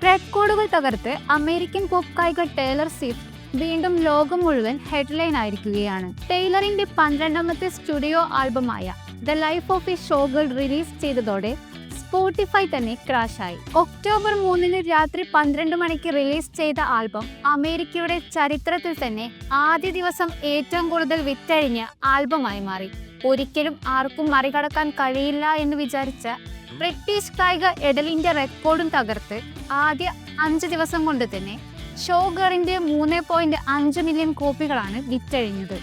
റെക്കോർഡുകൾ തകർത്ത് American pop ഗായിക ടേലർ സ്വിഫ്റ്റ് വീണ്ടും ലോകം മുഴുവൻ ഹെഡ്ലൈൻ ആയിരിക്കുകയാണ്. ടൈലറിന്റെ 12ാമത്തെ സ്റ്റുഡിയോ ആൽബമായ the life of a show girl release ചെയ്തതോടെ സ്പോട്ടിഫൈ തന്നെ ക്രാഷായി. ഒക്ടോബർ 3 രാത്രി 12 മണിക്ക് റിലീസ് ചെയ്ത ആൽബം അമേരിക്കയുടെ ചരിത്രത്തിൽ തന്നെ ആദ്യ ദിവസം ഏറ്റവും കൂടുതൽ വിറ്റഴിഞ്ഞ ആൽബമായി മാറി. ഒരിക്കലും ആർക്കും മറികടക്കാൻ കഴിയില്ല എന്ന് വിചാരിച്ച ബ്രിട്ടീഷ് ഗായിക എഡലിന്റെ റെക്കോർഡും തകർത്ത് ആദ്യ 5 ദിവസം കൊണ്ട് തന്നെ ഷോ ഗേളിന്റെ 3.5 മില്യൺ കോപ്പികളാണ് വിറ്റഴിഞ്ഞത്.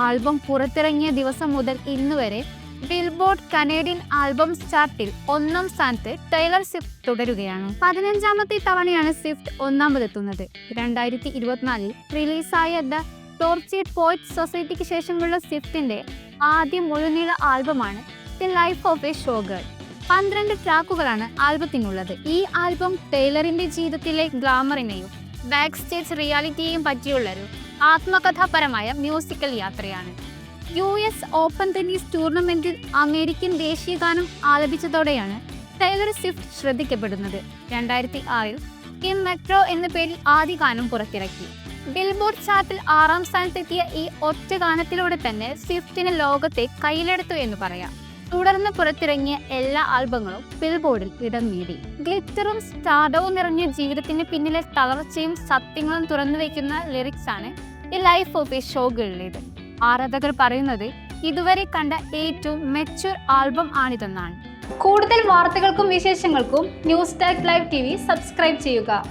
ആൽബം പുറത്തിറങ്ങിയ ദിവസം മുതൽ ഇന്നുവരെ ബിൽബോർഡ് കനേഡിയൻ ആൽബംസ് ചാർട്ടിൽ 1ാം സ്ഥാനത്ത് ടൈലർ സ്വിഫ്റ്റ് തുടരുകയാണ്. 15ാമത്തെ തവണയാണ് സ്വിഫ്റ്റ് ഒന്നാമതെത്തുന്നത്. 2024 റിലീസായ ദ ടോർച്ചേർഡ് പോയറ്റ്സ് സൊസൈറ്റിക്ക് ശേഷമുള്ള സ്വിഫ്റ്റിന്റെ ആദ്യ മുഴുനീള ആൽബമാണ് the life of a show girl. 12 ട്രാക്കുകളാണ് ആൽബത്തിനുള്ളത്. ഈ ആൽബം ടൈലറിന്റെ ജീവിതത്തിലെ ഗ്ലാമറിനെയും ബാക്ക് സ്റ്റേജ് റിയാലിറ്റിയെയും പറ്റിയുള്ളൊരു ആത്മകഥാപരമായ മ്യൂസിക്കൽ യാത്രയാണ്. US ഓപ്പൺ ടെന്നീസ് ടൂർണമെന്റിൽ അമേരിക്കൻ ദേശീയഗാനം ആലപിച്ചതോടെയാണ് ടൈലർ സ്വിഫ്റ്റ് ശ്രദ്ധിക്കപ്പെടുന്നത്. 2006 കിം മെട്രോ എന്ന പേരിൽ ആദ്യ ഗാനം പുറത്തിറക്കി. ബിൽബോർഡ് ചാർട്ടിൽ 6ാം സ്ഥാനത്തെത്തിയ ഈ ഒറ്റ ഗാനത്തിലൂടെ തന്നെ സ്വിഫ്റ്റിന് ലോകത്തെ കയ്യിലെടുത്തു എന്ന് പറയാം. തുടർന്ന് പുറത്തിറങ്ങിയ എല്ലാ ആൽബങ്ങളും ബിൽബോർഡിൽ ഇടം നേടി. ഗ്ലിറ്ററും സ്റ്റാർഡവും നിറഞ്ഞ ജീവിതത്തിന് പിന്നിലെ തളർച്ചയും സത്യങ്ങളും തുറന്നു വയ്ക്കുന്ന ലിറിക്സ് ആണ് the life of a show ഗേളിലേത്. ആരാധകർ പറയുന്നത് ഇതുവരെ കണ്ട ഏറ്റവും മെച്യൂർ ആൽബം ആണിതെന്നാണ്. കൂടുതൽ വാർത്തകൾക്കും വിശേഷങ്ങൾക്കും news tag live TV subscribe ചെയ്യുക.